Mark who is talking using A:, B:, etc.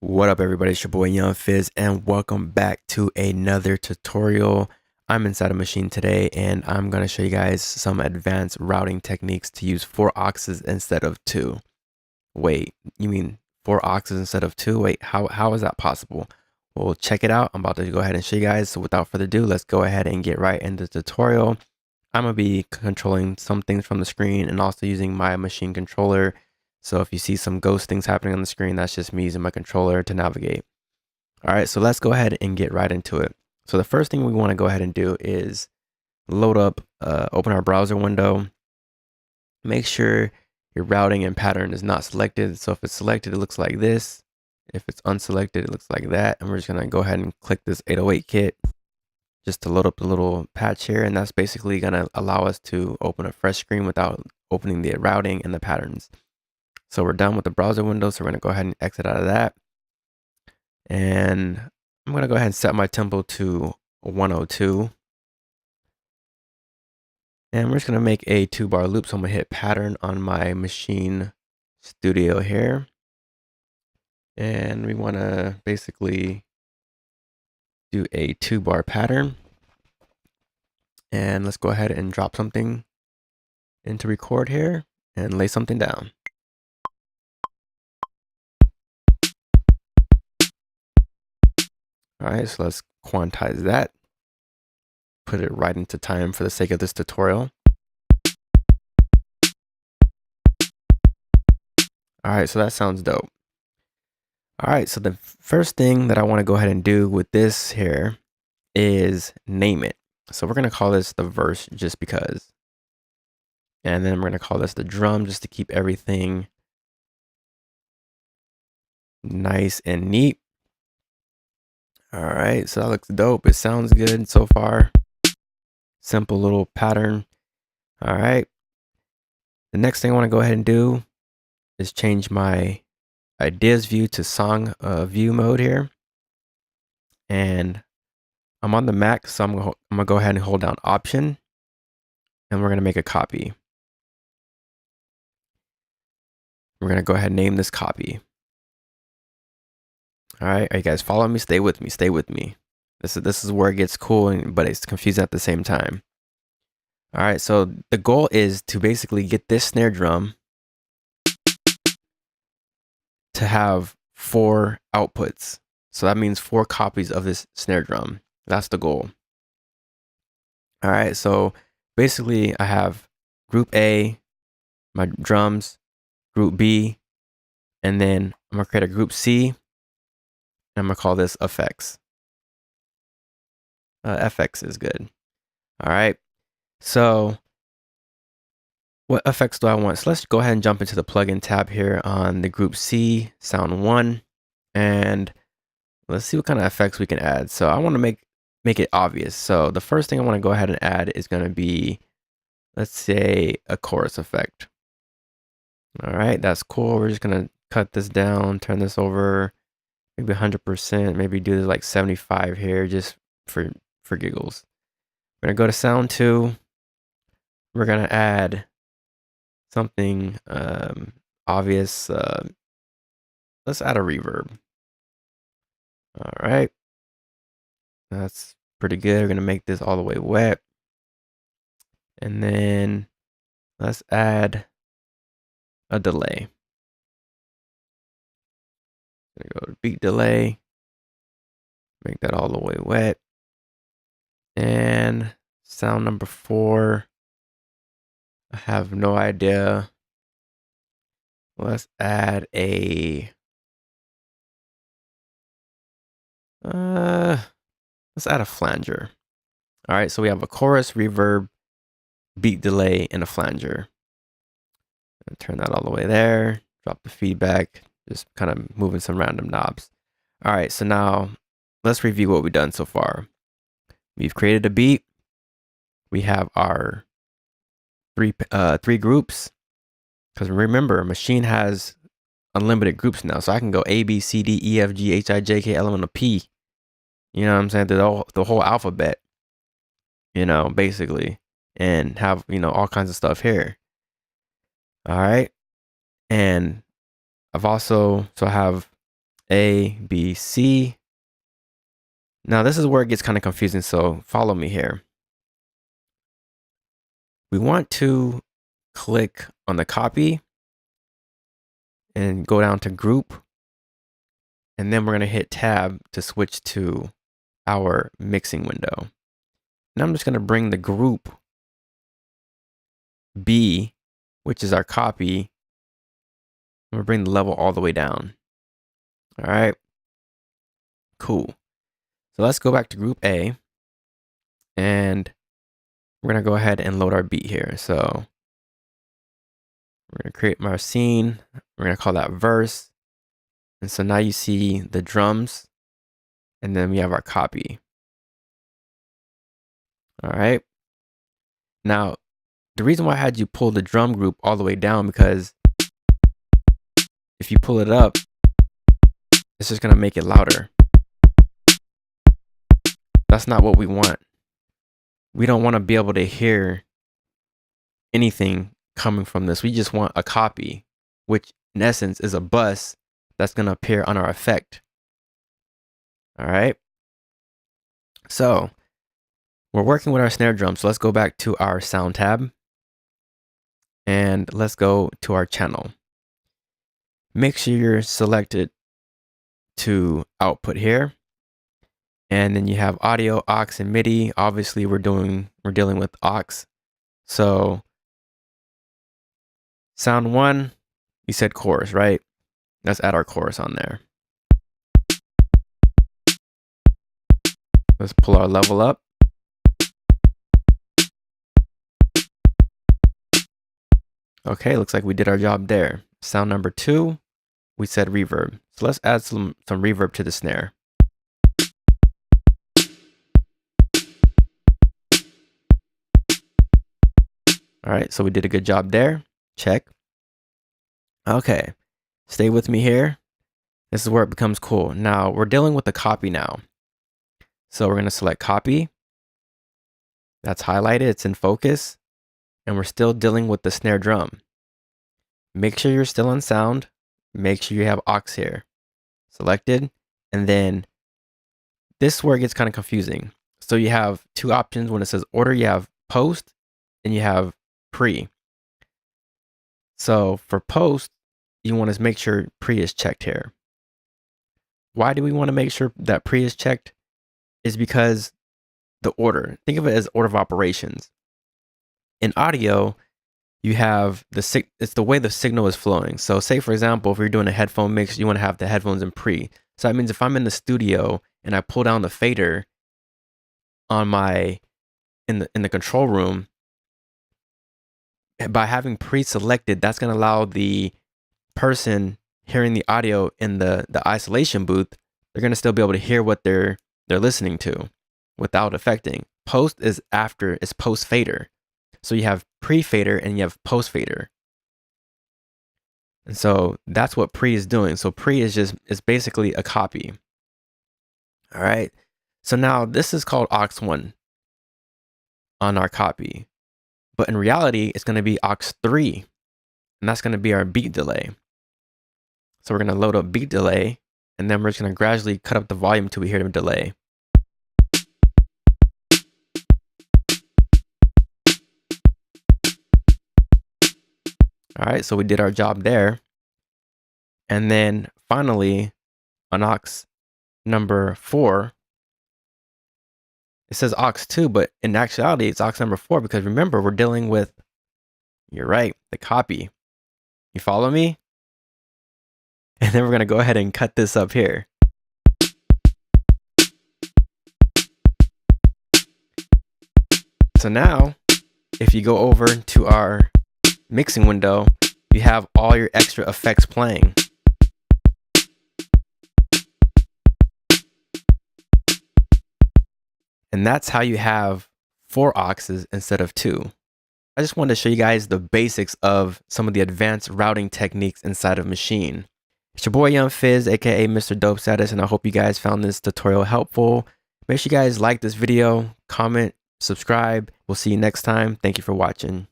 A: What up, everybody? It's your boy Young Fizz, and welcome back to another tutorial. I'm inside a Maschine today, and I'm going to show you guys some advanced routing techniques to use 4 Auxes instead of 2. Wait, you mean 4 Auxes instead of 2? Wait, how is that possible? Well, check it out. I'm about to go ahead and show you guys. So without further ado, let's go ahead and get right into the tutorial. I'm going to be controlling some things from the screen and also using my Maschine controller. So if you see some ghost things happening on the screen, that's just me using my controller to navigate. All right, so let's go ahead and get right into it. So the first thing we want to go ahead and do is load up, open our browser window. Make sure your routing and pattern is not selected. So if it's selected, it looks like this. If it's unselected, it looks like that. And we're just going to go ahead and click this 808 kit just to load up the little patch here. And that's basically going to allow us to open a fresh screen without opening the routing and the patterns. So we're done with the browser window. So we're going to go ahead and exit out of that. And I'm going to go ahead and set my tempo to 102. And we're just going to make a 2-bar loop. So I'm going to hit pattern on my Maschine Studio here. And we want to basically do a 2-bar pattern. And let's go ahead and drop something into record here and lay something down. All right, so let's quantize that. Put it right into time for the sake of this tutorial. All right, so that sounds dope. All right, so the first thing that I want to go ahead and do with this here is name it. So we're going to call this the verse just because. And then we're going to call this the drum just to keep everything nice and neat. All right, so that looks dope. It sounds good so far. Simple little pattern. All right. The next thing I want to go ahead and do is change my ideas view to song view mode here. And I'm on the Mac, so I'm gonna go ahead and hold down Option, and we're gonna make a copy. We're gonna go ahead and name this copy. All right, are you guys following me? Stay with me. Stay with me. This is where it gets cool, but it's confusing at the same time. All right, so the goal is to basically get this snare drum to have 4 outputs. So that means 4 copies of this snare drum. That's the goal. All right, so basically I have group A, my drums, group B, and then I'm gonna create a group C, and I'm gonna call this effects. FX is good. All right, so what effects do I want? So let's go ahead and jump into the plugin tab here on the group C, sound 1, and let's see what kind of effects we can add. So I want to make it obvious. So the first thing I want to go ahead and add is going to be, let's say, a chorus effect. All right, that's cool. We're just going to cut this down, turn this over, maybe 100%, maybe do this like 75 here just for giggles. We're going to go to sound 2. We're going to add something obvious. Let's add a reverb. All right. That's pretty good. We're going to make this all the way wet. And then let's add a delay. I'm going to go to beat delay. Make that all the way wet. And sound number 4. I have no idea. Let's add a flanger. All right, so we have a chorus, reverb, beat delay, and a flanger. Turn that all the way there. Drop the feedback. Just kind of moving some random knobs. All right, so now let's review what we've done so far. We've created a beat. We have our three groups. Because remember, Maschine has unlimited groups now. So I can go A, B, C, D, E, F, G, H, I, J, K, L, M, N, O, P. You know what I'm saying? The whole alphabet, basically. And have, all kinds of stuff here. All right. And I've also, I have A, B, C. Now this is where it gets kind of confusing, so follow me here. We want to click on the copy and go down to group. And then we're going to hit tab to switch to our mixing window. Now I'm just going to bring the group B, which is our copy. I'm going to bring the level all the way down. All right. Cool. So let's go back to group A. And we're going to go ahead and load our beat here. So we're going to create my scene. We're going to call that verse. And so now you see the drums. And then we have our copy. All right. Now, the reason why I had you pull the drum group all the way down, because if you pull it up, it's just going to make it louder. That's not what we want. We don't want to be able to hear anything coming from this. We just want a copy, which in essence is a bus that's going to appear on our effect. All right. So we're working with our snare drum. So let's go back to our sound tab and let's go to our channel. Make sure you're selected to output here. And then you have audio, aux, and MIDI. Obviously, we're dealing with aux. So sound 1, you said chorus, right? Let's add our chorus on there. Let's pull our level up. Okay, looks like we did our job there. Sound number 2, we said reverb. So let's add some reverb to the snare. All right, so we did a good job there. Check. Okay, stay with me here. This is where it becomes cool. Now we're dealing with the copy now. So we're going to select copy. That's highlighted, it's in focus. And we're still dealing with the snare drum. Make sure you're still on sound. Make sure you have aux here. Selected. And then this is where it gets kind of confusing. So you have two options. When it says order, you have post and you have pre. So for post, you want to make sure pre is checked here. Why do we want to make sure that pre is checked? Is because the order. Think of it as order of operations. In audio, you have it's the way the signal is flowing. So say for example, if you're doing a headphone mix, you want to have the headphones in pre. So that means if I'm in the studio and I pull down the fader on my in the control room, by having pre-selected, that's going to allow the person hearing the audio in the isolation booth, they're going to still be able to hear what they're listening to without affecting. Post is after, it's post fader. So you have pre-fader and you have post fader. And so that's what pre is doing. So pre is basically a copy. All right. So now this is called aux 1 on our copy. But in reality, it's going to be aux 3. And that's going to be our beat delay. So we're going to load up beat delay. And then we're just going to gradually cut up the volume until we hear the delay. All right, so we did our job there. And then finally, on aux number 4, it says aux 2, but in actuality, it's aux number 4 because remember, we're dealing with, you're right, the copy. You follow me? And then we're going to go ahead and cut this up here. So now, if you go over to our mixing window, you have all your extra effects playing. And that's how you have 4 auxes instead of 2. I just wanted to show you guys the basics of some of the advanced routing techniques inside of Maschine. It's your boy Young Fizz, aka Mr. Dope Status, and I hope you guys found this tutorial helpful. Make sure you guys like this video, comment, subscribe. We'll see you next time. Thank you for watching.